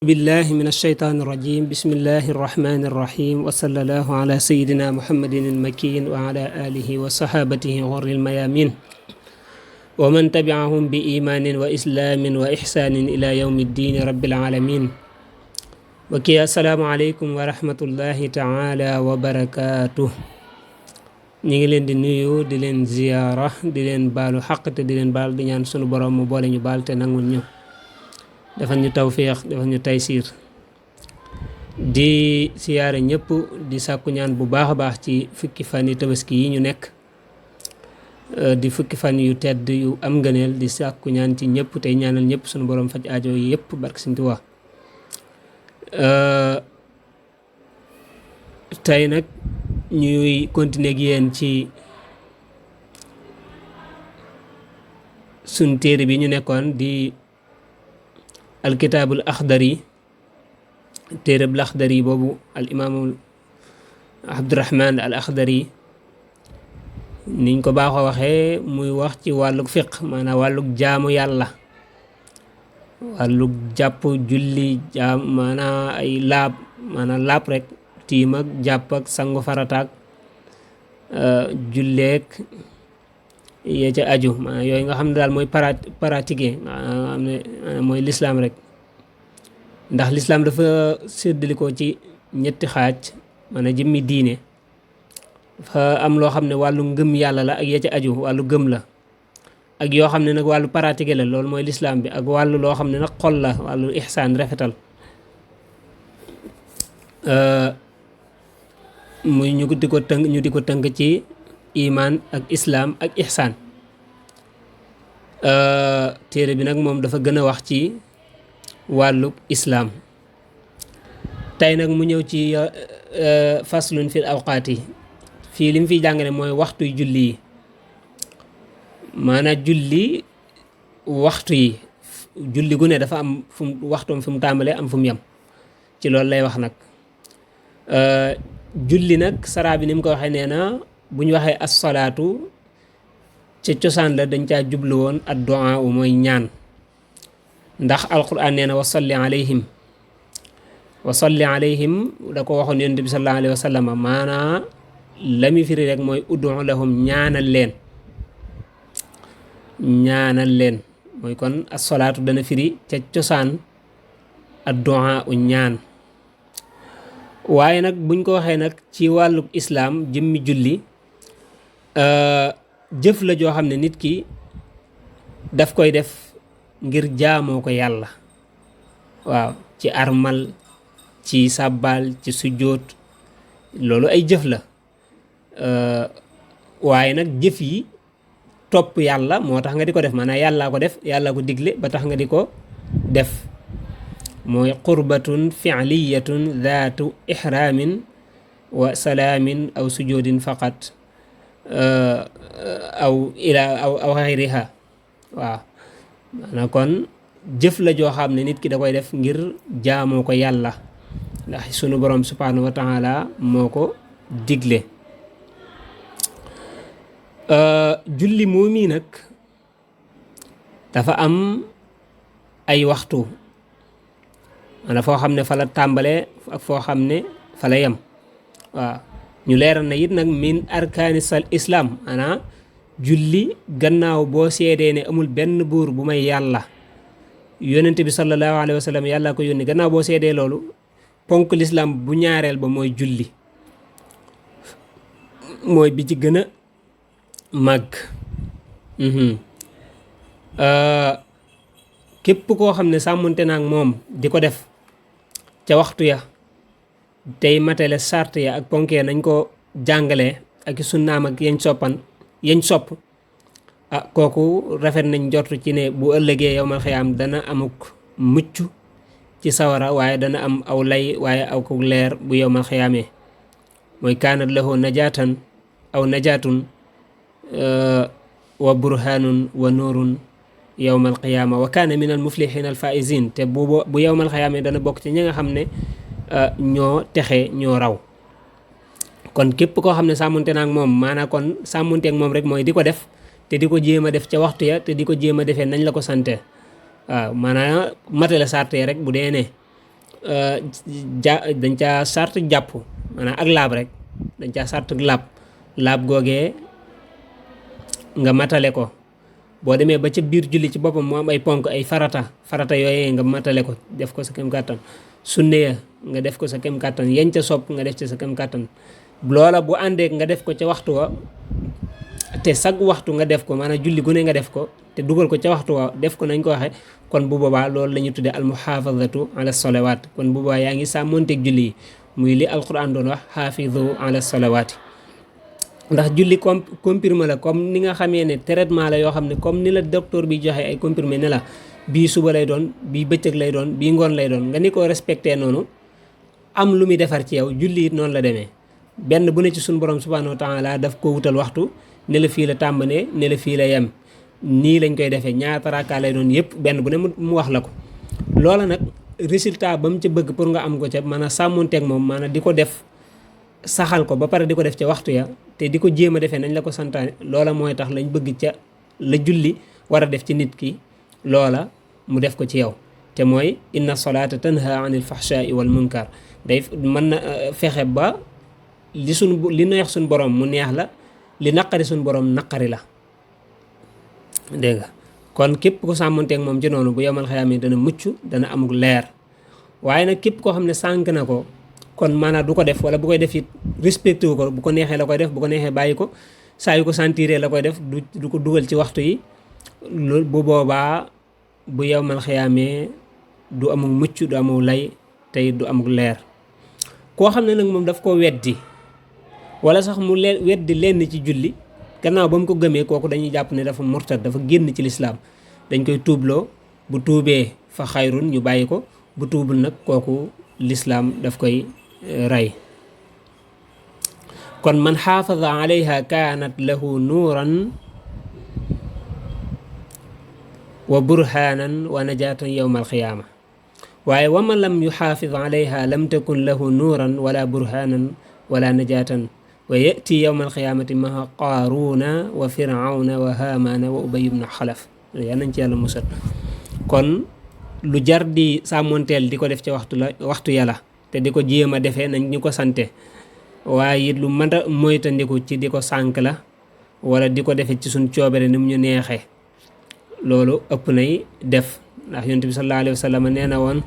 بالله من الشيطان الرجيم بسم الله الرحمن الرحيم وصلى الله على سيدنا محمد المكين وعلى آله وصحابته غر الميامين ومن تبعهم بإيمان وإسلام وإحسان إلى يوم الدين رب العالمين وكي السلام عليكم ورحمة الله تعالى وبركاته ñi ngi leen di nuyu di leen ziyaara di leen baalu xaq te di leen baal di ñaan sunu borom mu boole ñu baal te nangul ñu defal ñu tawféex defal ñu taysiir di siyaare ñëpp di sàkku ñaan bu baax a baax ci fukki fan yi tabaski yi ñu nekk di fukki fan yu tedd yu am ngëneel di sàkku ñaan ci ñëpp tey ñaanal ñëpp sunu borom faj aajo yi yëpp barke Sëñ Tuubaa tey nag ñuy continuer ak yéen ci sun téere bi ñu nekkoon di alkitaabul axdari téereb laxdari boobu al imaamu abdurahman al axdari niñ ko baaxoo waxee muy wax ci wàllug fiq maanaam wàllug jaamu yàlla wàllug jàpp julli jaam maanaam ay laab maanaam laab rek tiim ak jàpp ak sangu farataak julleek yee ca aju maanaam yooyu nga xam ne daal mooy pratiquer nga xam ne mooy lislaam rek ndax lislaam dafa séddalikoo ci ñetti xaaj maanaam jëmmi diine dafa am loo xam ne wàllu ngëm yàlla la ak yee ca aju wàllu gëm la ak yoo xam ne nag wàllu pratiquer la loolu mooy lislaam bi ak wàllu loo xam ne nag xol la wàllu ihsaan rafetal muy ñu di ko tënk ci imaan ak islaam ak ihsaan téere bi nag moom dafa gën a wax ci wàllu islaam tey nag mu ñëw ci faslun fil awqaati fii li mu fiy jàngale mooy waxtuy julli yi maanaam julli waxtu yi julli gu ne dafa am fu mu waxtoom fi mu tàmbalee am fu mu yem ci loolu lay wax nag julli nag saraa bi ni mu ko waxee nee na bu ñu waxee as-salaatu ca cosaan la dañ caa jublu woon ad-du'a mooy ñaan ndax alquran nee na wa salli alayhim da ko waxoon yonent bi sallallahu alayhi wa sallam maanaa la mi firi rek mooy ud'u lahum ñaanal leen mooy kon as-salaatu dana firi ca cosaan ad-du'a ñaan waaye nag buñ ko waxee nag ci wàllu islaam jëmmi julli jëf la joo xam ne nit ki daf koy def ngir jaamoo ko yàlla waaw ci armal ci sàbbaal ci sujjóot loolu ay jëf la waaye nag jëf yi topp yàlla moo tax nga di ko def maanaam yàllaa ko def yàllaa ko digle ba tax nga di ko def mooy qurbatun fi'liyatun zaatu ihraamin wa salaamin aw sujudin faqat aw xayriha waaw maanaam kon jëf la joo xam ne nit ki da koy def ngir jaamoo ko yàlla ndax sunu borom subhanahu wa taala moo ko digle julli moomi nag dafa am ay waxtu maanaam foo xam ne fa la tàmbalee ak foo xam ne fa la yem waaw ñu leeral na it nag min arkaani sal islaam maanaam julli gannaaw boo seedee ne amul benn buur bu may yàlla yónnent bi sallallahu alayhi wa sallam yàlla ko yónni gannaaw boo seedee loolu ponk lislaam bu ñaareel ba mooy julli mooy bi ci gën a màgg képp koo xam ne sàmmonte naag moom di ko def ca waxtu ya tey matale sart ya ak ponk ya nañ ko jàngalee ak sunnaam ak yañ sopp kooku rafet nañ jortu ci ne bu ëllëgee yowmal xiyaam dana amuk mucc ci sawara waaye dana am aw lay waaye aw ko leer bu yowmal xiyaamee mooy kaanat lahu najaatan aw najaatun wa burhanun wa nuurun yowmal qiyaama wa kaana min al muflihin al faizin te bu yowmal xiyaamee dana bokk ci ñi nga xam ne ñoo texe ñoo raw kon képp koo xam ne sàmmonte naag moom maanaam kon sàmmonteeg moom rek mooy di ko def te di ko jéem a def ca waxtu ya te di ko jéem a defee nañ la ko sante waaw maanaam matale sarte rek bu dee ne dañ caa sart jàpp maanaam ak laab rek dañ caa sart laab googee nga matale ko boo demee ba ca biir julli ci boppam mu am ay ponk ay farata yooyee nga matale ko def ko sa kem kàttan sunne ya nga def ko sa kem kàttan yañ ca sopp nga def ci sa kem kàttan loola bu àndeek nga def ko ca waxtu wa te sag waxtu nga def ko maanaam julli gu ne nga def ko te dugal ko ca waxtu wa def ko nañ ko waxee kon bu boobaa loolu la ñu tuddee almuhafazatu ala salawaat kon bu boobaa yaa ngi sàmmonteeg julli yi muy li alquran doon wax xaafizu ala salawaati ndax julli comprimé la comme ni nga xamee ne traitement la yoo xam ne comme ni la docteur bi joxe ay comprimé ne la bii suba lay doon bii bëccëg lay doon bii ngoon lay doon nga ni ko respecté noonu am lu muy defar ci yow julli it noonu la demee benn bu ne ci suñu borom subhanahu wa taala daf ko wutal waxtu ne la fii la tàmbalee ne la fii la yem nii lañ koy defee ñaata rakaa lay doon yëpp benn bu ne mu wax la ko loola nag résultat ba mu ca bëgg pour nga am ko ca mën a sàmmonteeg moom maanaam di ko def saxal ko ba pare di ko def ca waxtu ya te di ko jéem a defee nañ la ko santaane loola mooy tax lañ bëgg ca la julli war a def ci nit ki loola mu def ko ci yow te mooy inna salaata tanha anil fahshaai wal munkar day mën na fexe ba li neex suñ borom mu neex la li naqari suñ borom naqari la dégg nga kon képp ku sàmmanteeg moom ci noonu bu yomal xayaamee dana mucc dana amuk leer waaye nag képp koo xam ne sànk na ko kon maanaam du ko def wala bu koy def it respecté wu ko bu ko neexee la koy def bu ko neexee bàyyi ko saa yu ko sentiree la koy def du ko dugal ci waxtu yi loolu bu boobaa bu yomal xayaamee du amuk mucc du amuk lay tey du amuk leer koo xam ne nag moom daf ko weddi wala sax mu weddi lenn ci julli gannaaw ba mu ko gëmee kooku dañuy jàpp ne dafa murtad dafa génn ci lislaam dañ koy tuubloo bu tuubee fa xayrun ñu bàyyi ko bu tuubul nag kooku lislaam daf koy rey kon man xaafaza alayha kaanat lahu nuuran wa burhaanan wa najaatan yowma alqiyaama waaye wa man lam yuxaafid alayha lam takun lahu nuuran wala burhaanan wala najaatan wa yati yowma alqiyaamati maha qaaruuna wa firawna wa haamaana wa ubay ibnu xalaf yaa nañ ci yàlla musal kon lu jar di sàmmonteel di ko def ca waxtu yàlla te di ko jéem a defee nañ ñu ko sante waaye it lu mën a moytandiku ci di ko sànk la wala di ko defee ci suñ coobere ni mu ñu neexee loolu ëpp nay def ndax yonent bi sallallahu alayhi wa sallam nee na woon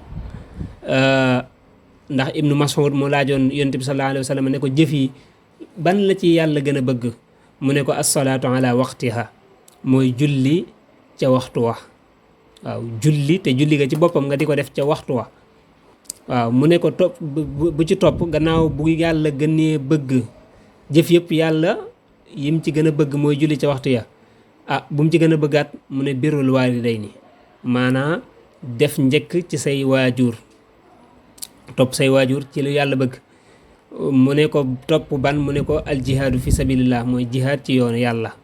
ndax ibnu Mas'ud mu laajoon yonent bi sallallahu alayhi wa sallam ne ko jëf yi ban la ci yàlla gën a bëgg mu ne ko assalaatu ala waqtiha mooy julli ca waxtu wa waaw julli te julli ga ci boppam nga di ko def ca waxtu wa waaw mu ne ko topp bu ci topp gannaaw bu yàlla gënee bëgg jëf yëpp yàlla yim ci gën a bëgg mooy julli ca waxtu ya bu mu ci gën a bëggaat mu ne birrul waalidayni maanaa def njëkk ci say waajur topp say waajur ci lu yàlla bëgg mu ne ko topp ban mu ne ko aljihaadu fi sabilillah mooy jihaad ci yoonu yàlla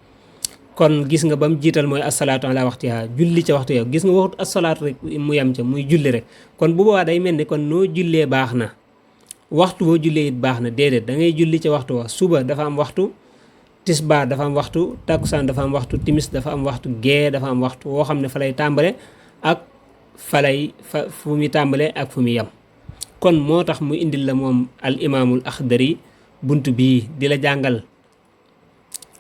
kon gis nga ba mu jiital mooy asalaatu ala waxtiha julli ca waxtu yow gis nga waxut asalaatu rek mu yem ca muy julli rek kon bu boobaa day mel ni kon noo jullee baax na waxtu boo jullee it baax na déedéet da ngay julli ca waxtu wa suba dafa am waxtu tisbaar dafa am waxtu takkusaan dafa am waxtu timis dafa am waxtu gee dafa am waxtu woo xam ne fa lay tàmbale ak fu muy tàmbale ak fu muy yem kon moo tax mu indil la moom al imaamul axdari bunt bii di la jàngal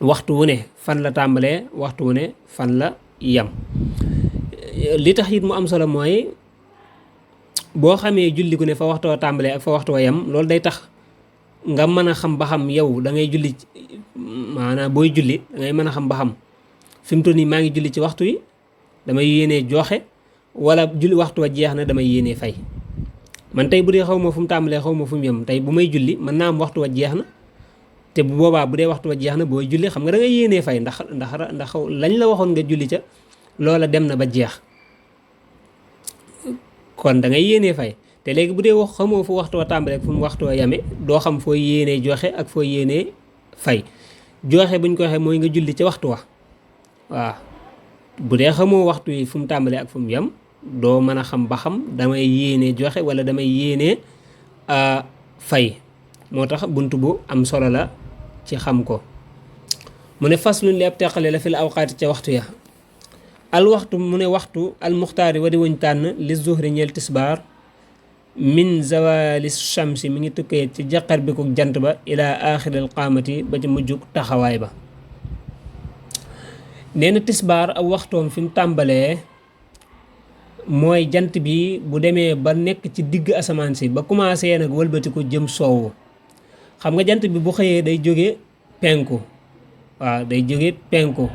waxtu wu ne fan la tàmbalee waxtu wu ne fan la yem li tax it mu am solo mooy boo xamee julli gu ne fa waxtu wa tàmbalee ak fa waxtu wa yem loolu day tax nga mën a xam ba xam yow da ngay julli maanaam booy julli da ngay mën a xam ba xam fi mu toll nii maa ngi julli ci waxtu yi damay yéenee joxe wala julli waxtu wa jeex na damay yéenee fay man tey bu dee xaw ma fu mu tàmbalee xaw ma fu mu yem tey bu may julli mën naa am waxtu wa jeex na te bu boobaa bu dee waxtu wa jeex na booy julli xam nga da ngay yéenee fay ndax lañ la waxoon nga julli ca loola dem na ba jeex kon da ngay yéenee fay te léegi bu dee xamoo fu waxtu wa tàmbalee fu mu waxtu wa yame doo xam foo yéenee joxe ak foo yéenee fay joxe buñ ko waxee mooy nga julli ca waxtu wa waaw bu dee xamoo waxtu yi fu mu tàmbalee ak fu mu yem doo mën a xam ba xam damay yéenee joxe wala damay yéenee fay moo tax bunt bu am solo la ci xam ko mu ne faslun li ab teqale la fi la awqaati ca waxtu ya al waxtu mu ne waxtu al muxtaari wa di wuñ tànn li zuhri ñeel tisbaar min zawali shamsi mi ngi tukkee ci jaqar bi ko jant ba ila axiril qaamati ba ci mujjug taxawaay ba. nee na tisbaar ak waxtoom fi mu tàmbalee mooy jant bi bu demee ba nekk ci digg asamaan si ba commencé nag wëlbati ko jëm soowu. xam nga jant bi bu xëyee day jóge penku, waaw day jóge penku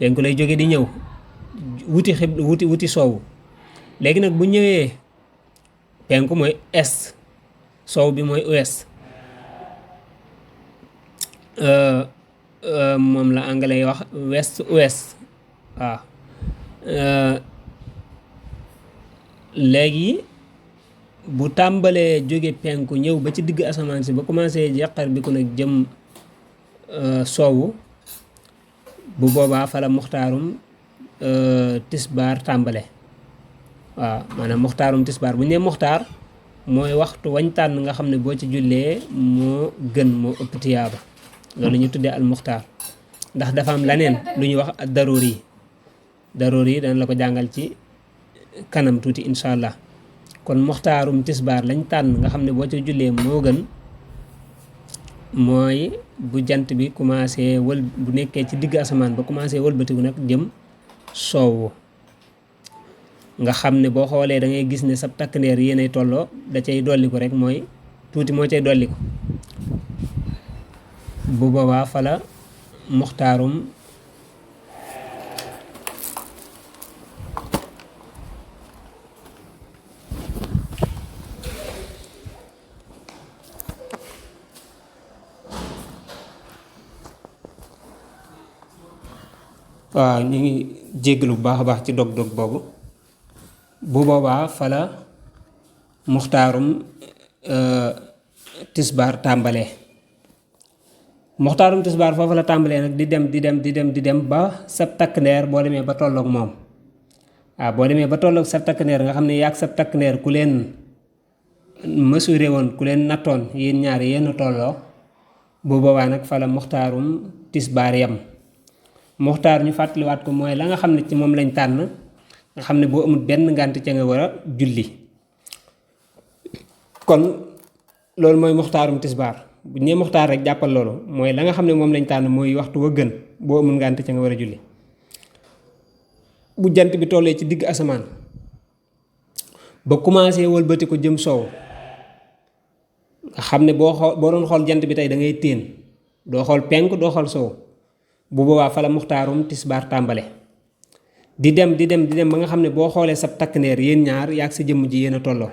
lay jóge di ñëw wuti soowu. léegi nag bu ñëwee penku mooy est, soow bi mooy ouest. moom la anglais yi wax west ouest waaw. léegi bu tàmbalee jóge penku ñëw ba ci digg asamaan si ba commencé jàqar bi ko nag jëm soowu, bu boobaa fa la muxtaarum tisbaar tàmbale. waaw maanaam muxtaarum tisbaar bu ñu nee muxtaar mooy waxtu wañ tànn nga xam ne boo ci jullee moo gën, moo ëpp tiyaaba, loolu ñu tuddee al muxtaar. ndax dafa am leneen lu ñuy wax daroori yi dana la ko jàngal ci kanam tuuti incha allah. kon muxtaarum tisbaar lañ tànn nga xam ne boo ci jullee moo gën mooy bu jant bi commencé bu nekkee ci digg asamaan ba commencé wëlbatiku nag jëm soowu, nga xam ne boo xoolee da ngay gis ne sab takk ndeer yéenay tolloo, da cay dolliku rek mooy tuuti moo cay dolliku. bu boobaa fala muxtaarum waaw ñu ngi jéggalu bu baax a baax ci dog-dog boobu. bu boobaa fala muxtaarum tisbaar tàmbalee. muxtaarum tisbaar foofu la tàmbalee nag di dem ba sab takk ndeer boo demee ba tolloog moom. waaw boo demee ba tolloog sab takk ndeer nga xam ne yaag sab takk ndeer ku leen mesuré woon, ku leen nattoon yéen ñaar yéen tolloo, bu boobaa nag fala muxtaarum tisbaar yam. muxtaar ñu fàttaliwaat ko mooy la nga xam ne ci moom lañ tànn nga xam ne boo amul benn ngànt ca nga war a julli. kon loolu mooy muxtaarum tisbaar. bu ñu nee muxtaar rek jàppal loolu mooy la nga xam ne moom lañ tànn mooy waxtu wa gën boo amul ngànt ca nga war a julli. bu jant bi tollee ci digg asamaan ba commencé wëlbati ko jëm soow, nga xam ne boo doon xool jant bi tey da ngay téen, doo xool penk doo xool soow, bu boobaa fa la muxtaarum tisbaar tàmbale. di dem ba nga xam ne boo xoolee sab takk ndeer yéen ñaar yaag sa jëmm ji yéen a tolloo.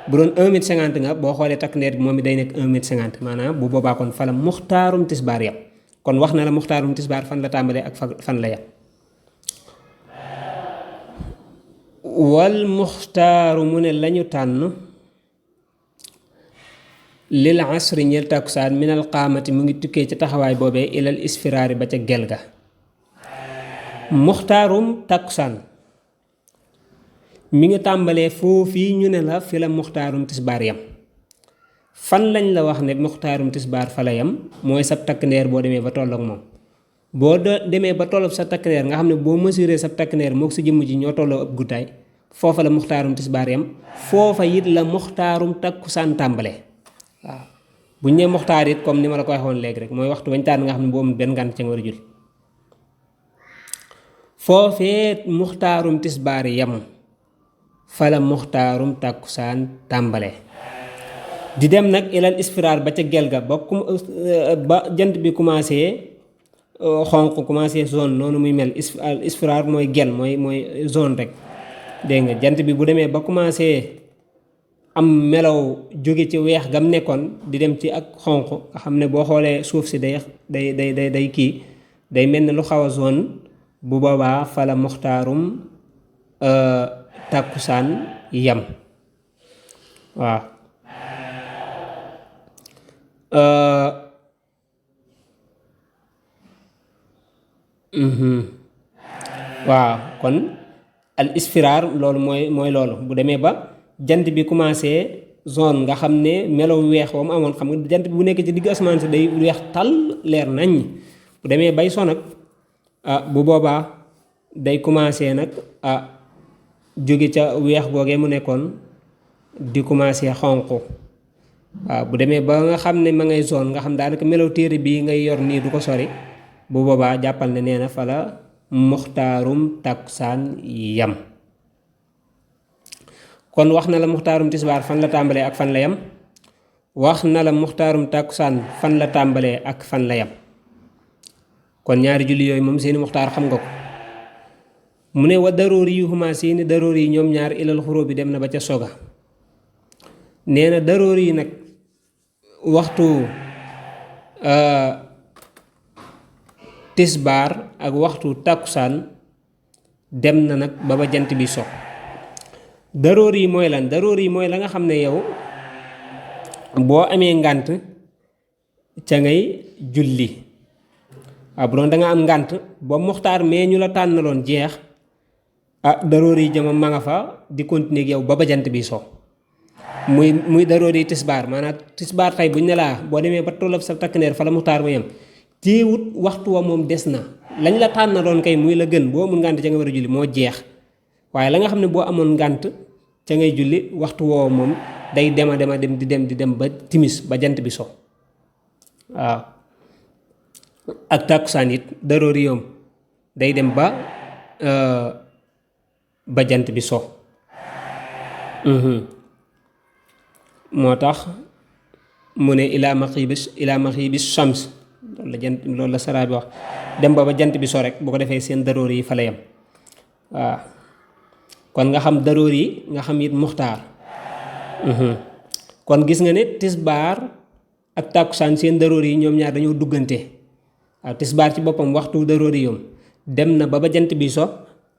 bu doon 1m50 nga boo xoolee takk ndeer bi moom it day nekk 1m50, maanaam bu boobaa kon fa la muxtaarum tisbaar yam. kon wax na la muxtaarum tisbaar fan la tàmbalee ak fan la yam. wal muxtaaru mu ne lañu tànn lil asri ñeel takkusaan minal qaamati mu ngi tukkee ci taxawaay boobee ilal isfiraari ba ca gel ga. muxtaarum takkusaan mi ngi tàmbalee foofii ñu ne la fi la muxtaarum tisbaar yam. fan lañ la wax ne muxtaarum tisbaar fa la yam mooy sab takk ndeer boo demee ba tolloog moom. boo demee ba tolloog sa takk ndeer nga xam ne boo mesuré sab takk ndeer mook sa jëmm ji ñoo tolloo ab guddaay, foofa la muxtaarum tisbaar yam. foofa it la muxtaarum takkusaan tàmbalee. waaw bu ñu nee muxtaar it comme ni ma la ko waxoon léegi rek mooy waxtu wañ tànn nga xam ne boo amul benn ngànt ca nga war a julli. foofee muxtaarum tisbaar yam fa la muxtaarum takkusaan tàmbalee. di dem nag ilal isfiraar ba ca gel ga ba jant bi commencé xonq commencé zone noonu muy mel. isfiraar mooy gel mooy zone rek, dégg nga. jant bi bu demee ba commencé am melaw jóge ci weex gam nekkoon di dem ci ak xonq nga xam ne boo xoolee suuf si day kii day mel ne lu xaw a zone, bu boobaa fa la muxtaarum takkusaan yam. waaw waaw kon al isfiraar loolu mooy loolu bu demee ba jant bi commencé zone nga xam ne melaw weex wa mu amoon. xam nga jant bi bu nekk ci digg asamaan si day weex tàll leer nañ, bu demee bay so nag bu boobaa day commencé nag jóge ca weex googee mu nekkoon di commencé xonq. waaw bu demee ba nga xam ne ma ngay zone nga xam daanaka melaw téere bii ngay yor nii du ko sori, bu boobaa jàppal ne nee na fa la muxtaarum takkusaan yam. kon wax na la muxtaarum tisbaar fan la tàmbalee ak fan la yam, wax na la muxtaarum takkusaan fan la tàmbalee ak fan la yam. kon ñaari julli yooyu moom seeni muxtaar xam nga ko. mu ne wa daroori yu huma seeni daroori yi ñoom ñaar ilal xuró bi dem na ba ca soga. nee na daroori yi nag waxtu tisbaar ak waxtu takkusaan dem na nag ba jant bi so. daroori yi mooy lan? daroori yi mooy la nga xam ne yow boo amee ngànt ca ngay julli. waaw bu doon da nga am ngànt ba muxtaar mais ñu la tànnaloon jeex, daroori yi jëma ma nga fa di continuer ak yow ba jant bi so. muy daroori yi tisbaar, maanaam tisbaar tey buñ ne laa boo demee ba tollab sa takk neer fa la muxtaar ba yem, téewut waxtu wa moom des na. lañ la tànnaloon kay muy la gën boo amul ngànt ca nga war a julli moo jeex, waaye la nga xam ne boo amoon ngànt ca ngay julli waxtu woowu moom day dem di dem ba timis ba jant bi so. waaw ak tàkkusaan it daroori yoom day dem ba jant bi so. moo tax mu ne ilaa maxibis shams loolu la saraa bi wax, dem ba jant bi so rek bu ko defee seen daroori yi fa la yem. waaw kon nga xam daroori yi nga xam it muxtaar. kon gis nga ne tisbaar ak tàkkusaan seen daroori yi ñoom ñaar dañoo duggante. waaw tisbaar ci boppam waxtu daroori yoom dem na ba jant bi so,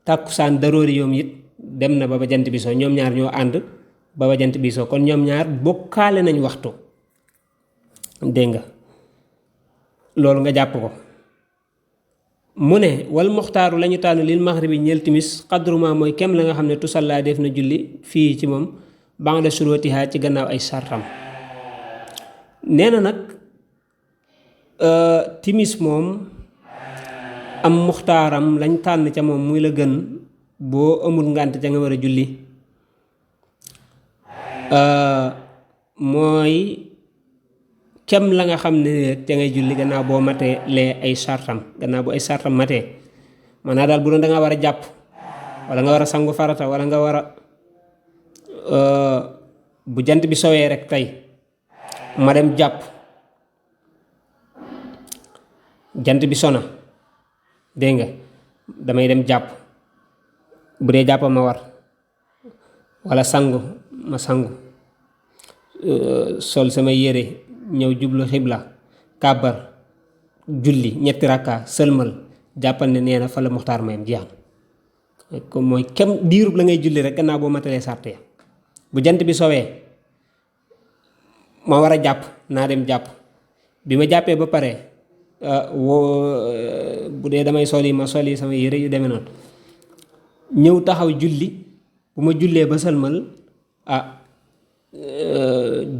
tàkkusaan daroori yoom it dem na ba jant bi so, ñoom ñaar ñoo ànd ba jant bi so. kon ñoom ñaar bokkaale nañ waxtu. dégg nga loolu nga jàpp ko. mu ne wal muxtaaru la ñu tànn lil maxribi ñeel timis xadruma mooy kem la nga xam ne tusallaa def na julli fii ci moom ba'da shurutiha ci gannaaw ay sartam. nee na nag timis moom am muxtaaram lañ tànn ca moom muy la gën boo amul ngànt ca nga war a julli, mooy kem la nga xam ne ca ngay julli gannaaw boo matee lee ay sartam, gannaaw bu ay sartam matee. maanaam daal bu doon da nga war a jàpp wala nga war a sangu farata wala nga war a bu jant bi sowee rek tey ma dem jàpp, jant bi sona, dégg nga damay dem jàpp bu dee jàpp ma war, wala sangu ma sangu, sol sama yére ñëw jublu xibla, kàbbar, julli ñetti rakka, sëlmal, jàppal ne nee na fa la muxtaar mayam jeex na. comme mooy kem diirub la ngay julli rek gannaaw boo matalee sàrt ya. bu jant bi sowee ma war a jàpp naa dem jàpp, bi ma jàppee ba pare bu dee damay soli ma soli sama yére yu demee noonu, ñëw taxaw julli, bu ma jullee ba sëlmal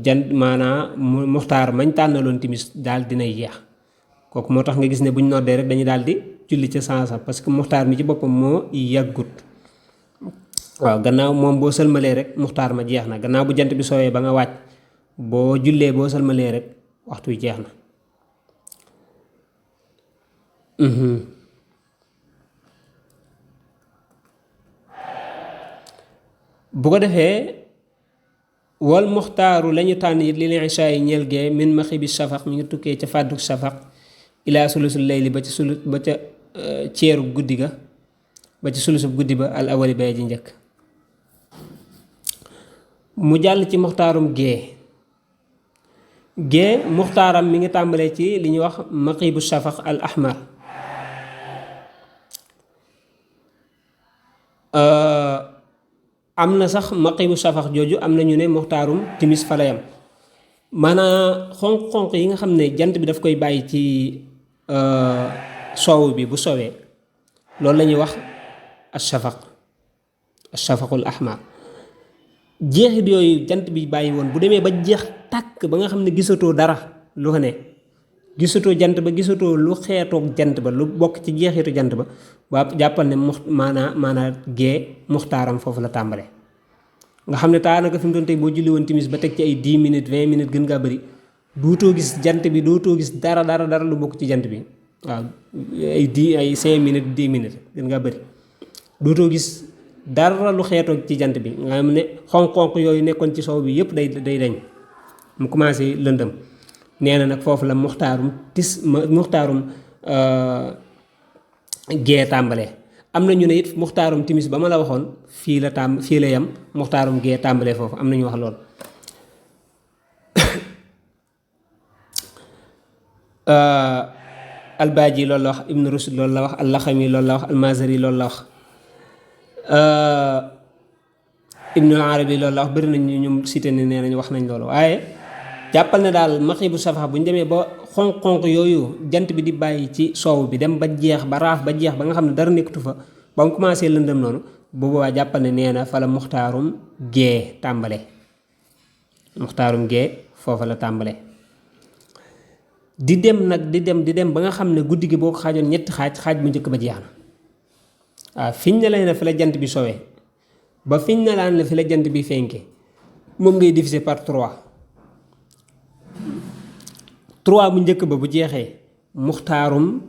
jant maanaa muxtaar mañ tànnaloon timis daal dinay jeex. kooku moo tax nga gis ne buñ noddee rek dañu daal di julli ca sansa, parce que muxtaar mi ci boppam moo yàggut. waaw gannaaw moom boo sëlmalee rek muxtaar ma jeex na, gannaaw bu jant bi soowee ba nga wàcc boo jullee boo sëlmalee rek waxtu wi jeex na. bu ko defee wal muxtaaru lañu tànn it li leen ishaa yi ñeel gee min maxibi safaq mi ngi tukkee ca fàddu safaq ilaa sulusul layli ba ca ceeru guddi ga, ba ci sulusub guddi ba al awali bay ji njëkk. mu jàll ci muxtaarum gee muxtaaram mi ngi tàmbalee ci li ñuy wax maxibu safaq al ahmar. am na sax maqibu safax jooju am na ñu ne muxtaarum timis fa la yam. maanaam xonq-xonq yi nga xam ne jant bi daf koy bàyyi ci soow bi bu sowee loolu la ñuy wax ashafaqul ahmar. jeexit yooyu jant bi bàyyi woon bu demee ba jeex tàkk ba nga xam ne gisatoo dara lu ko ne, gisatoo jant ba, gisatoo lu xeetoog jant ba, lu bokk ci jeexitu jant ba, waa jàppal ne maanaa gee muxtaaram foofu la tàmbale. nga xam ne daanaka fi mu doon tey boo julli woon timis ba teg ci ay 10 minutes 20 minutes gën ngaa bëri dootoo gis jant bi dootoo gis dara lu bokk ci jant bi waaw ay 5 minutes 10 minutes gën ngaa bëri dootoo gis dara lu xeetoo ci jant bi nga xam ne xonq-xonq yooyu nekkoon ci sow bi yëpp day dañ mu commencé lëndëm nee na nag foofu la muxtaarum gee tàmbalee am na ñu ne it muxtaarum timis ba ma la waxoon fii la yem muxtaarum gee tàmbalee foofu am na ñu wax lool albaaji loolu la wax ibnu rushd loolu la wax allaxami loolu la wax almazari loolu la wax ibnu arabi loolu la wax bëri nañ ñoom cité ni nee nañ wax nañ loolu waaye jàppal ne daal maxibu safa bu ñu demee ba xonq-xonq yooyu jant bi di bàyyi ci soow bi dem ba jeex ba raaf ba jeex ba nga xam ne dara nekkatu fa ba mu commencé lëndëm noonu bu boobaa jàppal ne nee na fa la muxtaarum gee tàmbale muxtaarum gee foofa la tàmbale di dem nag di dem ba nga xam ne guddi gi boo ko xaajoon ñetti xaaj bu njëkk ba jeex na waaw fiñ ne lay na fi la jant bi sowee ba fiñ ne laan la fi la jant bi fenke moom ngay diviser par 3 bu njëkk ba bu jeexee muxtaarum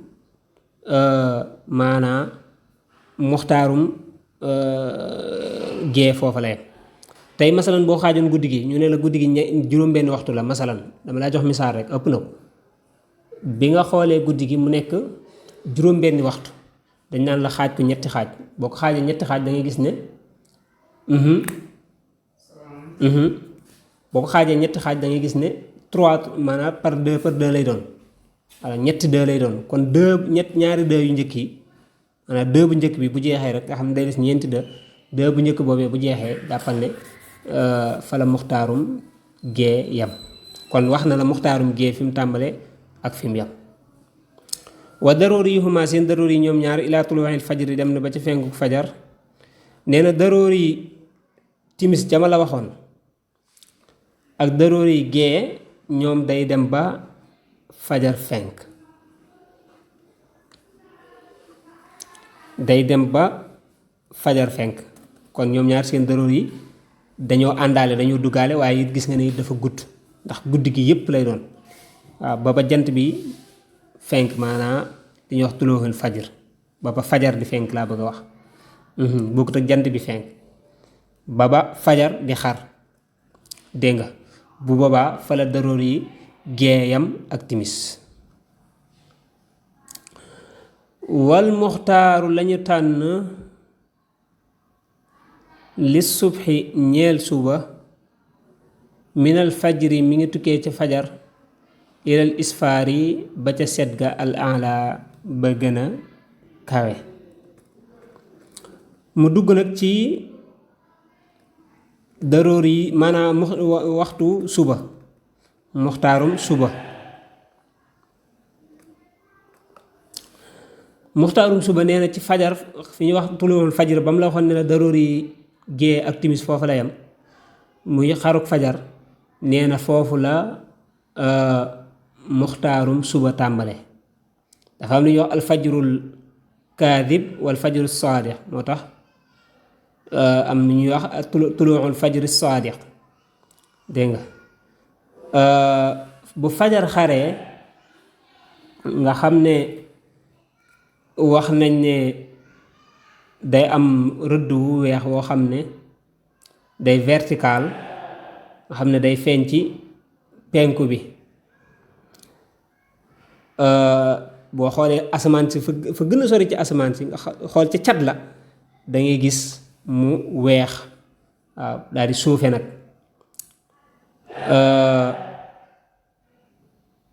gee foofa la yem tey masalan boo xaajoon guddi gi ñu ne la guddi gi juróom-benn waxtu la masalan dama laa jox misaal rek ëpp na ko bi nga xoolee guddi gi mu nekk juróom-benni waxtu dañ naan la xaaj ko ñetti xaaj boo ko xaajee ñetti xaaj da ngay gis ne boo ko xaajee ñetti xaaj da ngay gis ne 3 maanaam par 2 lay doon walla ñetti 2 lay doon kon 2 ñaari 2 yu njëkk yi maanaam 2 bu njëkk bi bu jeexee rek nga xam ne day des ñeenti 2 bu njëkk boobee bu jeexee jàppal ne fa la muxtaarum gee yam kon wax na la muxtaarum gee fi mu tàmbalee ak fi mu yam wa daroori yi huma seen daroori yi ñoom ñaar ilaa tuluuxil fajri dem na ba ca fenku fajar nee na daroori yi timis jama la waxoon ak daroori yi gee ñoom day dem ba fajar fenk day dem ba fajar fenk kon ñoom ñaar seen daroori yi dañoo àndaale dañoo duggaale waaye it gis nga ne dafa gudd ndax guddi gi yépp lay doon waaw ba ba jant bi fenk maanaa li ñuy wax tuluuxul fajar ba ba fajar di fenk laa bëgg a wax bokkut ak jant bi fenk ba ba fajar di xar dégg nga bu boobaa fa la daroor yi geeyam ak timis wal muxtaaru lañu tànn li subxi ñeel suba minal fajri mi ngi tukkee ca fajar ilal isfaar yi ba ca set ga al ala ba gën a kawe mu dugg nag ci daroor yi maanaam waxtu suba muxtaarum suba nee na ci fajar fi ñuy wax tuluwul fajar ba mu la waxoon ne la daroor yi gée ak timis foofu la yam muy xaruk fajar nee na foofu la muxtaarum suba tàmbale dafa am lu ñuy wax alfajrul kaadib wal fajru saadiq moo tax am na ñuy wax tuluuxul fajri saadiq dégg nga bu fajar xaree nga xam ne wax nañ ne day am rëdd wu weex woo xam ne day vertical nga xam ne day feeñ ci penku bi boo xoolee asamaan si fa gën a sori ci asamaan si nga xool ca cat la da ngay gis mu weex waaw daal di suufe nag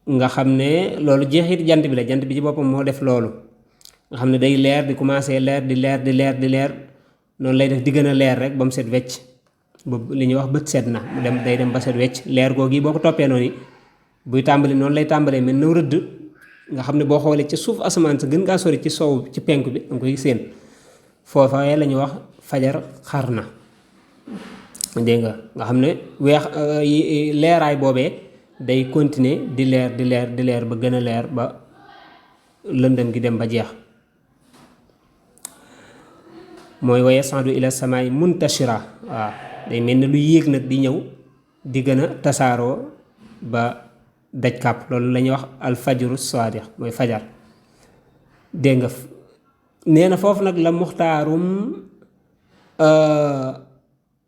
nga xam ne loolu jeexit jant bi la jant bi ci boppam moo def loolu nga xam ne day leer di commencer leer di leer noonu lay def di gën a leer rek ba mu set wecc ba li ñuy wax bët set na mu dem day dem ba set wecc leer googu boo ko toppee noonu buy tàmbali noonu lay tàmbalee mel na rëdd nga xam ne boo xoolee ci suuf asamaan sa gën ngaa sori ci sow ci penk bi danga koy séen foofa la ñuy wax fajar xar na dégg nga xam ne weex leeraay boobee day continuer di leer ba gën a leer ba lëndëm gi dem ba jeex mooy wa yas'adu ila samaa'i muntashira waaw day mel ni lu yéeg nag di ñëw di gën a tasaaroo ba daj kàpp. loolu la ñuy wax alfajru saadiq mooy fajar. dégg nga nee na foofu nag la muxtaarum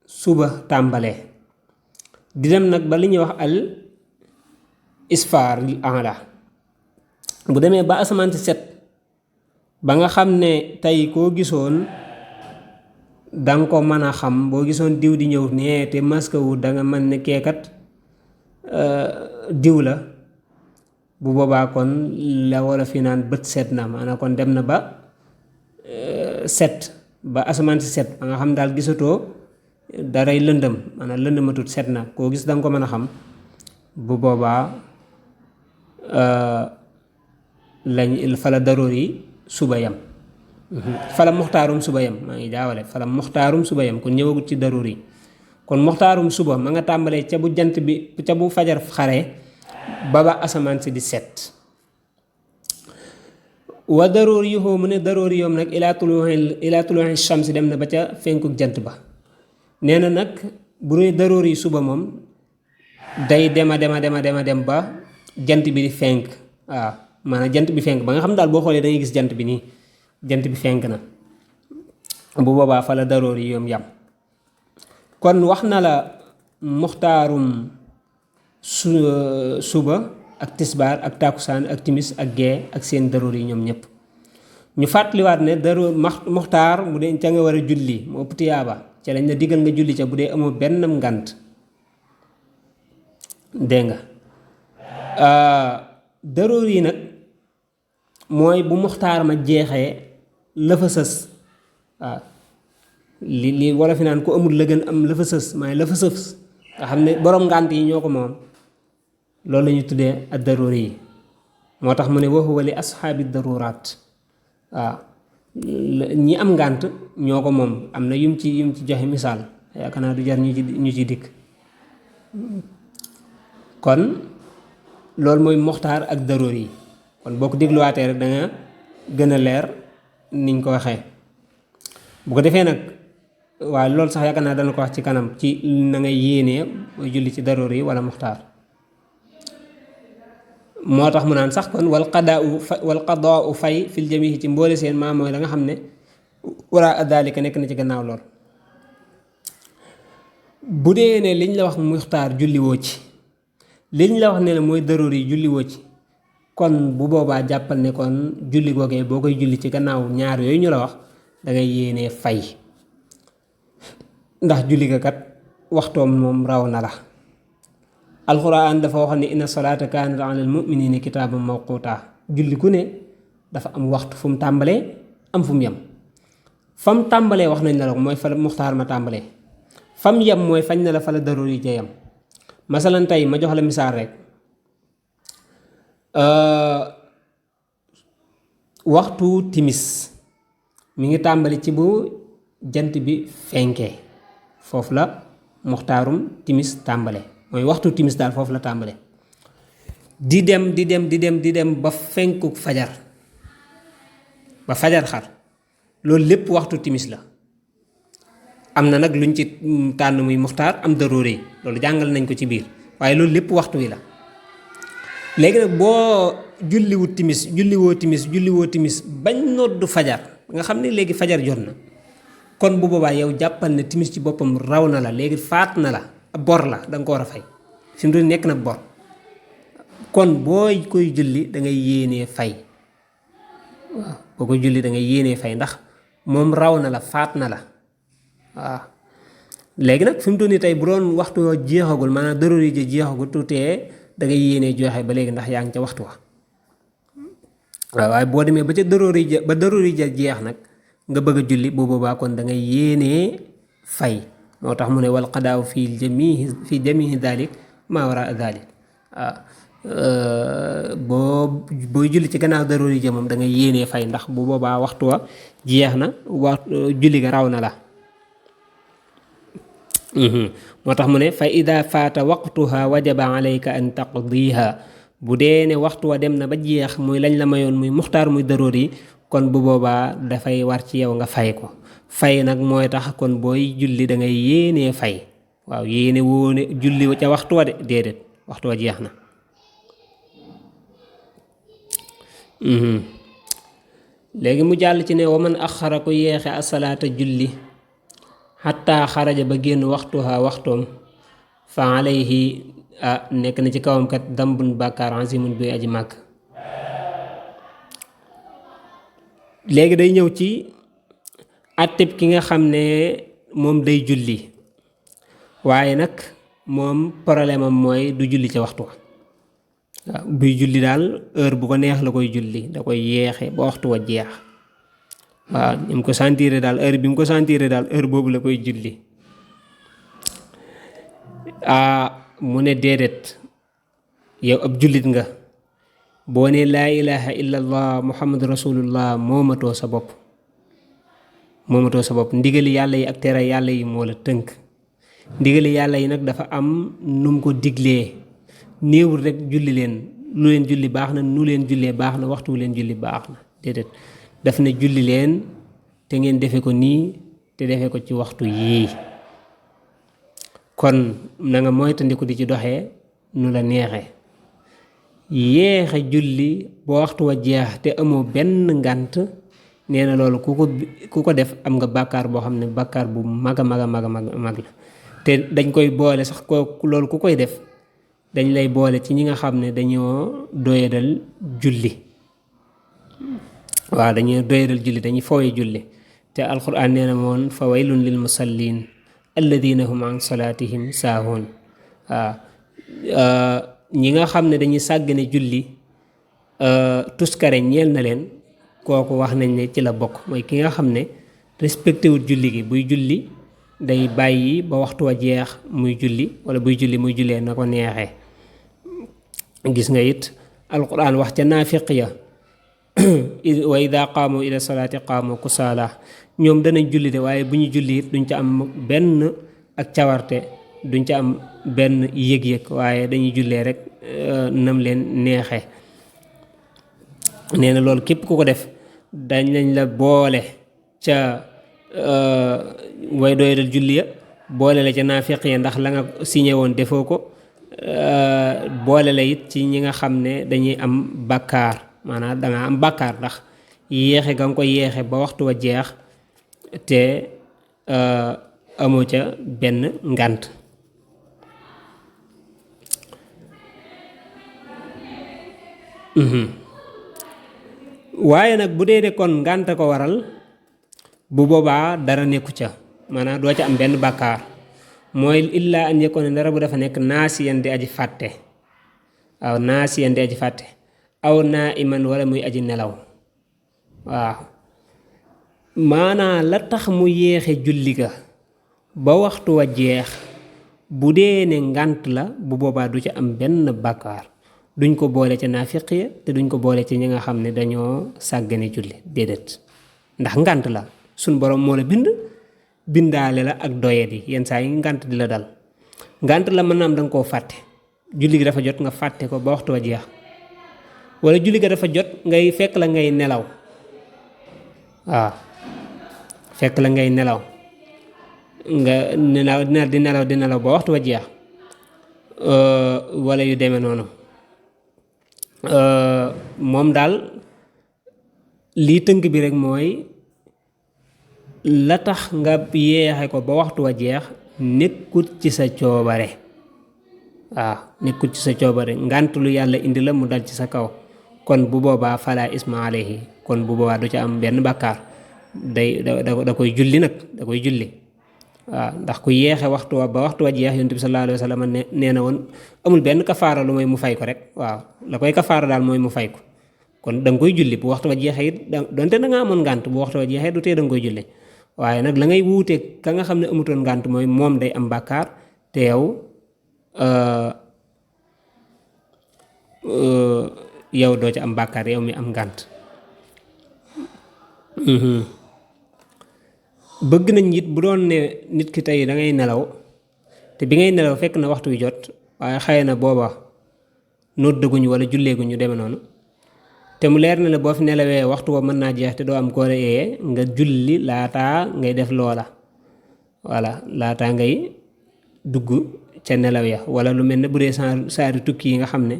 suba tàmbalee di dem nag ba li ñuy wax al isfaar al a'la. bu demee ba asamaan si set ba nga xam ne tey koo gisoon danga ko mën a xam, boo gisoon diw di ñëw nee te masque wu danga mën ne keekat diw la. bu boobaa kon la wala fi naan bët set na, maanaam kon dem na ba set ba asamaan si set ba nga xam daal gisatoo daray lëndëm, maanaam lëndëmatut set na, koo gis danga ko mën a xam. bu boobaa fala daroor yi suba yam, fala muxtaarum suba yam, maa ngi jaawale, fala muxtaarum suba yam kon ñëwagut ci daroor yi. kon muxtaarum suba ma nga tàmbalee ca bu jant bi ca bu fajar xare ba asamaan si di set. wa daroor yi mu ne daroor yoom nag ilaa tuluuxi shamsi dem na ba ca fenkuk jant ba. nee na nag bu dee daroor yi suba moom day dema dem ba jant bi di fenk. waaw maanaam jant bi fenk ba nga xam daal boo xoolee da ngay gis jant bi nii, jant bi fenk na. bu boobaa fa la daroor yi yoom yam. kon wax na la muxtaarum suba ak tisbaar ak tàkkusaan ak timis ak gee ak seen daroor yi ñoom ñëpp. ñu fàttaliwaat ne daroor muxtaar bu dee ca nga war a julli mu ëpp tiyaaba ca lañ la digal nga julli ca bu dee amoo benn ngant. dégg nga daroor yi nag mooy bu muxtaar ma jeexee la fa sës. waaw li wala fi naan ko amul la gën am la fa sës, maay la fa sës nga xam ne borom ngànt yi ñoo ko moom. loolu la ñu tuddee ak daroor yi. moo tax mu ne wa huwa li ashaabi daruraat. waaw ñi am ngànt ñoo ko moom. am na yum ci joxe misaal, yaakaar naa du jar ñu ci dikk. kon loolu mooy muxtaar ak daroor yi. kon boo ko dégluwaatee rek da nga gën a leer niñ ko waxee. bu ko defee nag waaye loolu sax yaakaar naa dana ko wax ci kanam ci na ngay yéenee booy julli ci daroor yi wala muxtaar. moo tax mu naan sax kon wal qadaau fay fil jamihi ci mboole seen maa mooy la nga xam ne wara dalika nekk na ci gannaaw lool. bu dee ne liñ la wax muxtaar julliwoo ci, liñ la wax ne la mooy daroor yi julliwoo ci, kon bu boobaa jàppal ne kon julli googee boo koy julli ci gannaaw ñaar yooyu ñu la wax dangay yéenee fay. ndax julli ga kat waxtoom moom raw na la. alxuraan dafa waxoon ne inna salaata kaanat alal mu'miniina kitaaban mawquuta. julli ku ne dafa am waxtu fu mu tàmbalee am fu mu yem. fa mu tàmbalee wax nañ la ko mooy fa la muxtaar ma tàmbalee. fa mu yem mooy fañ na la fa la daroor yi ca yem. masalan tey ma jox la misaal rek. waxtu timis mi ngi tàmbali ci bu jant bi fenkee, foofu la muxtaarum timis tàmbale. mooy waxtu timis daal foofu la tàmbale. di dem ba fenkuk fajar, ba fajar xar, loolu lépp waxtu timis la. am na nag luñ ci tànn muy muxtaar am daroor yi, loolu jàngal nañ ko ci biir, waaye loolu lépp waxtu wi la. léegi nag boo julliwoo timis bañ noddu fajar nga xam ne léegi fajar jot na, kon bu boobaa yow jàppal ne timis ci boppam raw na la, léegi faat na la, bor la da nga ko war a fay. fi mu doon nekk na bor. kon booy koy julli da ngay yéenee fay. waaw boo koy julli da ngay yéenee fay ndax moom raw na la, faat na la. waaw léegi nag fi mu doon nii tey bu doon waxtu jeexagul, maanaam daroor yi jeexagul tuutee da ngay yéenee joxe ba léegi ndax yaa ngi ca waxtu wa. waaw waaye boo demee ba ca daroor yi jeex nag nga bëgg a julli, bu boobaa kon da ngay yéenee fay. moo tax mu ne wal qadaaw fi jamihi dalik maa wara dalik. waaw booy julli ci gannaaw daroor yi moom da ngay yéenee fay ndax bu boobaa waxtu wa jeex na, julli ga raw na la. moo tax mu ne fa ida faata waqtuha wajaba alayka an taqdiha. bu dee ne waxtu wa dem na ba jeex muy lañ la mayoon muy muxtaar muy daroor yi, kon bu boobaa dafay war ci yow nga fay ko. fay nag mooy tax kon booy julli da ngay yéenee fay waaw yéene woone julli ca waxtu wa de déedéet waxtu wa jeex na. léegi mu jàll ci ne wa man axara ku yeexe asalaata julli xataa xaraja ba génn waxtuha waxtoom fa alayhi nekk na ci kawam kat dambun bàkkaar azimun buy aji màgg. léegi day ñëw ci atteb ki nga xam ne moom day julli waaye nag moom problème am mooy du julli ca waxtu wa waaw buy julli daal heure bu ko neex la koy julli da koy yeexe ba waxtu wa jeex waaw ni mu ko sentiré daal heure bi mu ko sentiré daal heure boobu la koy julli. mu ne déedéet yow ab jullit nga boo ne laa ilaha illa allah muhammadu rasulullah moomatoo sa bopp ndigali yàlla yi ak tere yàlla yi moo la tënk. ndigali yàlla yi nag dafa am num ko diglee néewul rek julli leen lu leen julli baax na nu leen jullee baax na waxtu leen julli baax na déedéet daf ne julli leen te ngeen defe ko nii te defe ko ci waxtu yii. kon na nga moytandiku di ci doxee nu la neexee yéexe julli ba waxtu wa jeex te amoo benn ngànt nee na loolu ku ko def am nga bàkkaar boo xam ne bàkkaar bu mag a mag la te dañ koy boole sax loolu ku koy def dañ lay boole ci ñi nga xam ne dañoo doyadal julli waaw dañoo doyadal julli dañuy fooye julli te alquran nee na moon fa waylun lil musallin alladina hum an salaatihim saahoon waaw ñi nga xam ne dañuy sàggane julli tuskare ñeel na leen kooku wax nañ ne ci la bokk mooy ki nga xam ne respecté wul julli gi buy julli day bàyyi ba waxtu wa jeex muy julli wala buy julli muy jullee na ko neexee. gis nga it alquran wax ca naafiq ya wa ida qaamu ila salaati qaamu kusaala ñoom danañ julli de waaye bu ñu julli it duñ ca am benn ak cawarte duñ ca am benn yëg-yëg waaye dañuy jullee rek nam leen neexee. nee na loolu képp ku ko def dañ lañ la boole ca way doyadal julli ya boole la ca naafiq ya ndax la nga signé woon defoo ko boole la it ci ñi nga xam ne dañuy am bàkkaar maanaam danga am bàkkaar ndax yéexe ga nga ko yéexe ba waxtu wa jeex te amoo ca benn ngànt. waaye nag bu dee de kon ngànt ko waral bu boobaa dara nekku ca maanaam doo ca am benn bàkkaar mooy illaa an yakuna dara bu dafa nekk naasiyan di aji fàtte waaw naasiyan di aji fàtte aw naa iman wala muy aji nelaw waaw maanaa la tax mu yéexe julli ga ba waxtu wa jeex bu dee ne ngànt la bu boobaa du ca am benn bàkkaar duñ ko boole ca naafiq ya te duñ ko boole ci ñi nga xam ne dañoo sàggane julli déedéet ndax ngànt la suñ borom moo la bindaale la ak doyet yi yenn saa yi ngànt di la dal ngànt la mën na am da nga koo fàtte julli gi dafa jot nga fàtte ko ba waxtu wa jeex wala julli ga dafa jot ngay fekk la ngay nelaw waaw fekk la ngay nelaw nga nelaw di nelaw ba waxtu wa jeex wala yu demee noonu moom daal lii tënk bi rek mooy la tax nga yeexe ko ba waxtu wa jeex nekkut ci sa coobare waaw nekkut ci sa coobare ngànt lu yàlla indi la mu dal ci sa kaw kon bu boobaa fala isma alayhi kon bu boobaa du ca am benn bàkkaar da koy julli nag da koy julli waaw ndax ku yeexe waxtu wa ba waxtu wa jeex yonent bi sallallahu alayhi wa sallam nee na woon amul benn kafaara lu mooy mu fay ko rek waaw la koy kafaara daal mooy mu fay ko kon da nga koy julli bu waxtu wa jeexee it donte da nga amoon ngànt bu waxtu wa jeexee du tee da nga koy julli waaye nag la ngay wuutee ka nga xam ne amutoon ngànt mooy moom day am bàkkaar te yow doo ci am bàkkaar yow mi am ngànt. bëgg nañ it bu doon ne nit ki tey da ngay nelaw te bi ngay nelaw fekk na waxtu wi jot waaye xëy na booba noddaguñu wala julleeguñu deme noonu te mu leer na la boo fi nelawee waxtu wa mën naa jeex te doo am koo la yee nga julli laataa ngay def loola voilà laataa ngay dugg ca nelaw ya wala lu mel ne bu dee saari tukki yi nga xam ne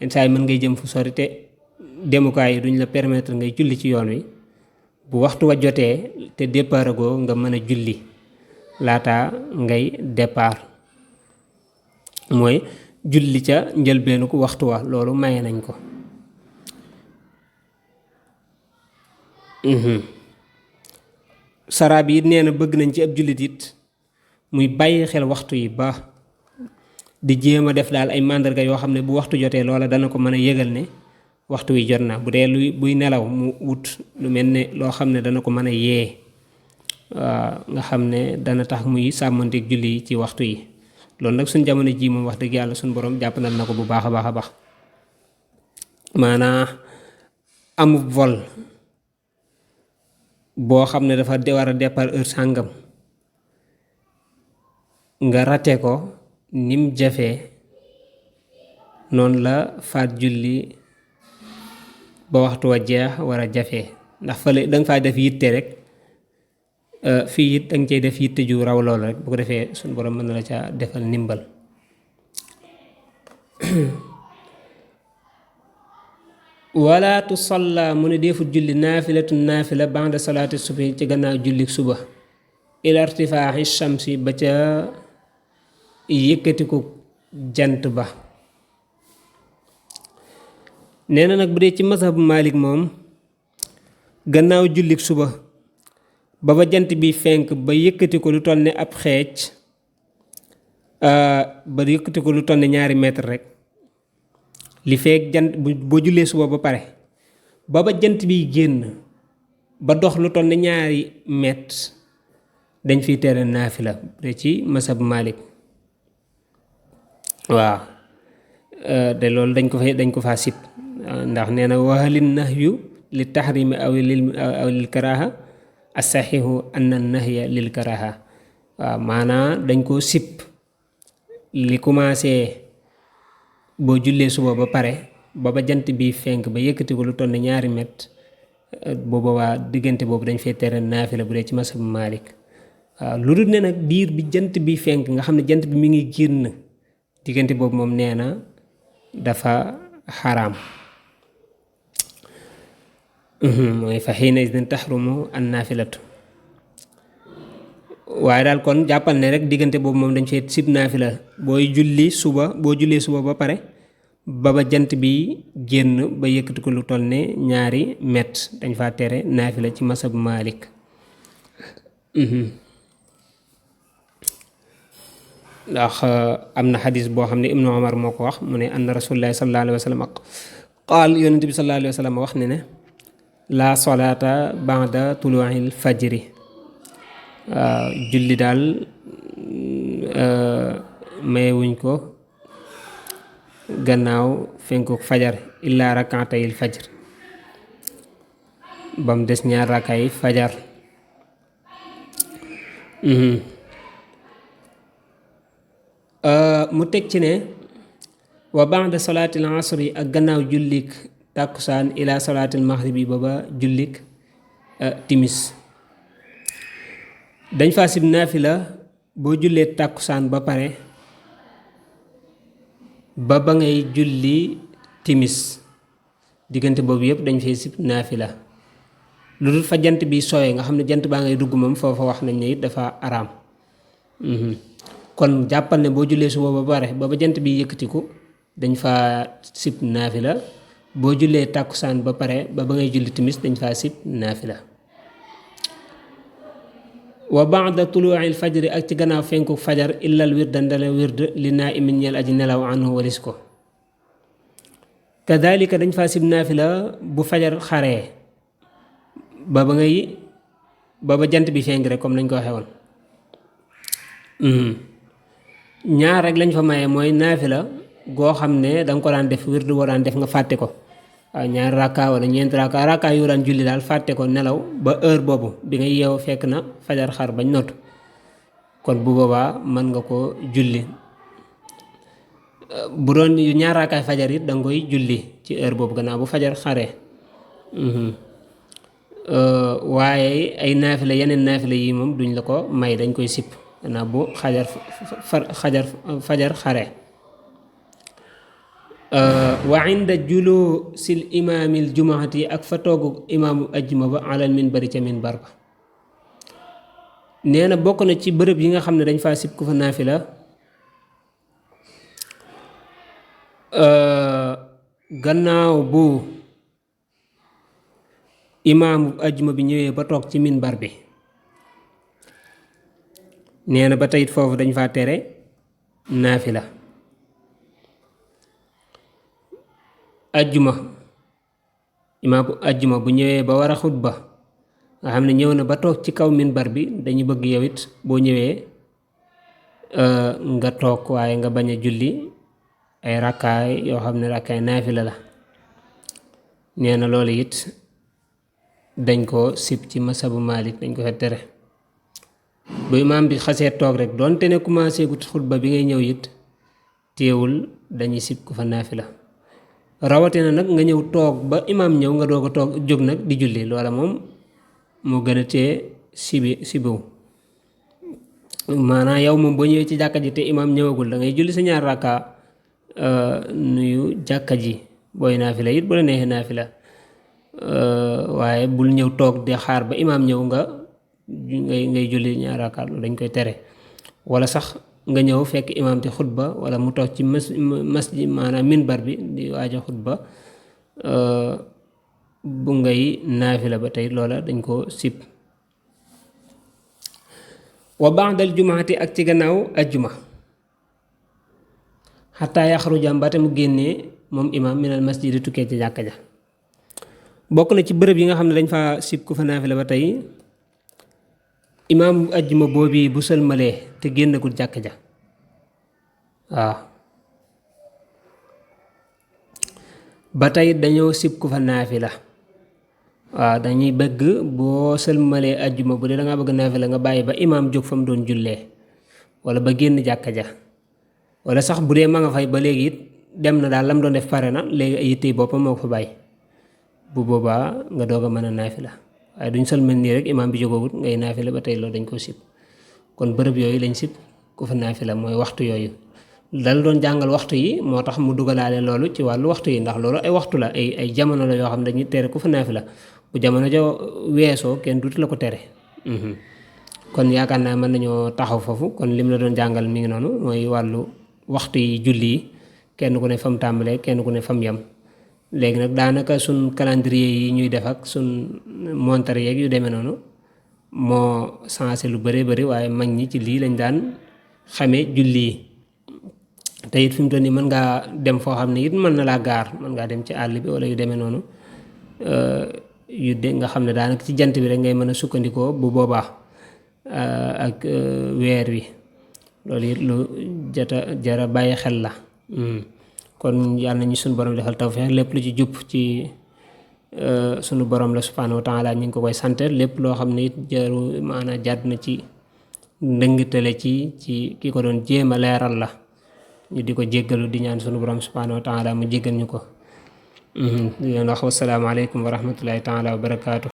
yenn saa yi mën ngay jëm fu sori te demukaay yi duñ la permettre ngay julli ci yoon wi bu waxtu wa jotee te départ agoo nga mën a julli laataa ngay départ mooy julli ca njëlbeenu ko waxtu wa loolu maye nañ ko saraab yi nee na bëgg nañ ci ab jullit it muy bàyyi xel waxtu yi ba di jéem a def daal ay màndarga yoo xam ne bu waxtu jotee loola dana ko mën a yëgal ne waxtu wi jot na bu dee luy buy nelaw mu wut lu mel ne loo xam ne dana ko mën a yee nga xam ne dana tax muy sàmmanteeg julli yi ci waxtu yi loolu nag suñ jamono ji moom wax dëgg yàlla suñ borom jàppandal na ko bu baax a baax a baax maanaa amub vol boo xam ne dafa war a départ heure sàngam nga rate ko nim jafee noonu la faat julli ba waxtu wa jeex war a jafee ndax fële danga faa def yitte rek fii it danga cay def yitte ju raw loolu rek bu ko defee suñu borom mën na la ca defal ndimbal wala tusalla mu ne defut julli naafila ba'da salaati subhi ci gannaaw jullik suba ila irtifaaxi shamsi ba ca yëkkatiku jant ba nee na nag bu dee ci mazhabu Malik moom gannaaw jullik suba ba jant bi fenk ba yëkkati ko lu toll ne ab xeec ba yëkkati ko lu toll ne 2 mètre rek li feek jant boo jullee suba ba pare ba jant bi génn ba dox lu toll ne 2 mètre dañ fiy tere naafila de ci mazhabu Malik waaw de loolu dañ ko faa sib ndax nee na waxalin nahyu li tahrimi aw lil karaha as-sahihu anna nahya lil karaha waaw maanaa dañ koo sib li commencé boo jullee suba ba pare ba jant bi fenk ba yëkkati ko lu toll ne 2 mètre booba waa diggante boobu dañ fay tere naafila bu dee ci mazhabu Malik waaw lu dul ne nag diir bi jant bi fenk nga xam ne jant bi mi ngi génn diggante boobu moom nee na dafa xaraam mooy fa xiina idin taxrumu an naafilatu waaye daal kon jàppal ne rek diggante boobu moom dañ fee sib naafila boo jullee suba ba pare ba jant bi génn ba yëkkati ko lu toll ne 2 mètre dañ faa tere naafila ci mazhabu Malik ndax am na xadis boo xam ne Ibnu Omar moo ko wax mu ne anna rasulullahi sallallahu alayhi wa sallam qaal yonent bi sallallahu alayhi wa sallam wax ne laa solaata ba'da tuluu'il fajri julli daal mayewuñ ko gannaaw fenkuk fajar illaa rakaatayil fajr ba mu des 2 rakkaay fajar mu teg ci ne wa ba'da salaatil asri ak gannaaw jullik tàkkusaan ila salaatil maghribi ba jullik timis dañ faa sib naafila boo jullee tàkkusaan ba pare ba ngay julli timis diggante boobu yëpp dañ fay sib naafila lu dul fa jant bi sooyee nga xam ne jant baa ngay dugg moom foofa wax nañ ne it dafa araam kon jàppal ne boo jullee suba ba pare ba jant bi yëkkatiku dañ faa sib naafila boo jullee tàkkusaan ba pare ba ngay julli timis dañ faa sib naafila wa ba'da tuluu'il fajri ak ci gannaaw fenku fajar illal wirda ndale wird li naa'imin ñeel aji nelaw anhu walis ko kadhalika dañ faa sib naafila bu fajar xaree ba jant bi fenk rek comme nañ ko waxee woon ñaar rek lañ fa maye mooy naafila goo xam ne danga ko daan def wird woo daan def nga fàtte ko waaw 2 rakka wala 4 rakka yoo daan julli daal fàtte ko nelaw ba heure boobu bi nga yeew fekk na fajar xar bañ nottu kon bu boobaa mën nga ko julli bu doon yu ñaar raakaay fajar it danga koy julli ci heure boobu gannaaw bu fajar xare. waaye ay naafila yeneen naafila yi moom duñ la ko may, dañ koy sipp gannaaw bu fajar xare. wa inda julusil imaamil jumaati ak fa toogu imaamu ajjuma ba alal minbari ca minbar ba. nee na bokk na ci bërëb yi nga xam ne dañ faa sib ku fa naafila gannaaw bu imaamu ajjuma bi ñëwee ba toog ci minbar bi. nee na ba tey foofu dañ faa tere naafila. imaamu ajjuma bu ñëwee ba war a xutba nga xam ne ñëw na ba toog ci kaw minbar bi, dañu bëgg yow it boo ñëwee nga toog waaye nga bañ a julli ay rakkaay yoo xam ne rakkaay naafila la. nee na loolu it dañ ko sib ci masabu Maalik, dañ ko fa tere. bu imaam bi xasee toog rek doonte ne commencé gut xutba bi ngay ñëw it teewul dañuy sib ku fa naafila. rawatina nag nga ñëw toog ba imaam ñëw nga doog a toog jóg nag di julli, loola moom moo gën a tee sibiw. maanaam yow moom boo ñëwee ci jàkka ji te imaam ñëwagul da ngay julli sa ñaar rakka nuyu jàkka ji. booy naafila it bu la neexee naafila, waaye bul ñëw toog di xaar ba imaam ñëw ngay julli ñaar rakka, dañ koy tere. wala sax nga ñëw fekk imaam di xutba wala mu toog ci masjid maanaam minbar bi di waaja xutba bu ngay naafila, ba tey loola dañ ko sib. wa ba'dal jumaati ak ci gannaaw ajjuma xataa yaxruja mbate mu génnee moom imaam minal masjid di tukkee ci jàkka ja. bokk na ci bërëb yi nga xam ne dañ fa sib ku fa naafila ba tey imaam ajjuma boobu bu sëlmalee te génnagul jàkka ja. waaw ba tey dañoo sib ku fa naafila. waaw dañuy bëgg boo sëlmalee ajjuma bu dee da ngaa bëgg naafila nga bàyyi ba imaam jóg fa mu doon jullee wala ba génn jàkka ja, wala sax bu dee ma nga fay ba léegi it dem na daal lam doon def pare na léegi ay yittey boppam moo ko fa bàyyi, bu boobaa nga doog a mën a naafila. waaye duñ sëlmal nii rek imaam bi jógagut ngay naafila, ba tey loolu dañ ko sib. kon bërëb yooyu lañ sib ku fa naafila, mooy waxtu yooyu. dal doon jàngal waxtu yi moo tax mu dugalaale loolu ci wàllu waxtu yi, ndax loolu ay waxtu la, ay jamono la yoo xam ne dañuy tere ku fa naafila. bu jamono ja weesoo kenn duutu la ko tere. kon yaakaar naa mën nañoo taxaw foofu. kon lim la doon jàngal mi ngi noonu, mooy wàllu waxtu yi julli yi, kenn ku ne fam tàmbalee kenn ku ne fam yam. léegi nag daanaka suñ calendrier yi ñuy def ak suñ montre yeeg yu demee noonu moo changé lu bëree bëri, waaye mag ñi ci lii lañ daan xamee julli yi. te it fi mu toll nii mën ngaa dem foo xam ne it mën na laa gaar, mën ngaa dem ci àll bi wala yu demee noonu nga xam ne daanaka ci jant bi rek ngay mën a sukkandikoo bu boobaa ak weer wi. loolu it lu jara bàyyi xel la. kon yàlla nañu suñu borom defal tawfeex, lépp lu ci jub ci sunu borom la subhaanahu wa taala, ñu ngi ko koy sant. lépp loo xam ne it jaru maanaam jàdd na ci ndëngtale ci ki ko doon jéem a leeral la, ñu di ko jéggalu di ñaan sunu borom subhaanahu wa taala mu jéggal ñu ko. di leen wax wasalaamaaleykum wa rahmatullahi taala wa barakaatu.